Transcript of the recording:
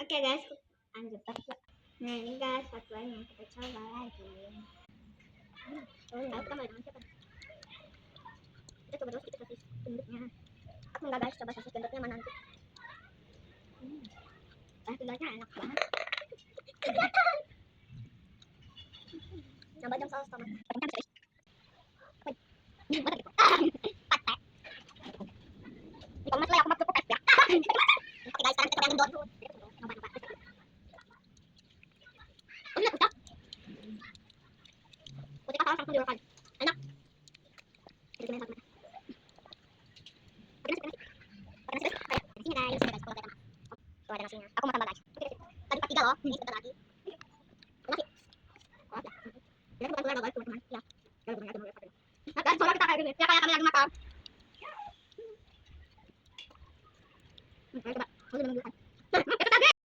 Oke guys, lanjut tatlo. Nah ini guys, satuan yang kita coba lagi. Tahu kita mulai dengan siapa? Kita coba dulu sedikit sosis gendutnya. Aku enggak guys, coba sosis gendutnya mana nanti. Gendutnya enak banget. Nambah jam saus tomat. Ikaw mas lay ako magpupupes ya. Okay guys, sekarang kita coba yang gendut. Ano na puti ka saus ang kundi wakal. Enak. Ito na yung saus. Pag nasi guys. Guys, kalau kita tuh ada nasinya. Aku mau tambah guys. Tadi 4 3 loh, ini sebentar lagi. Nasi. Oh, ya. Ini bukan keluar guys, teman-teman. Ya. Kalau teman-teman ada mau lihat. Nah, guys, kalau kita kayak gini, ya kayak kami lagi makan. Ayo coba. Mau dulu makan.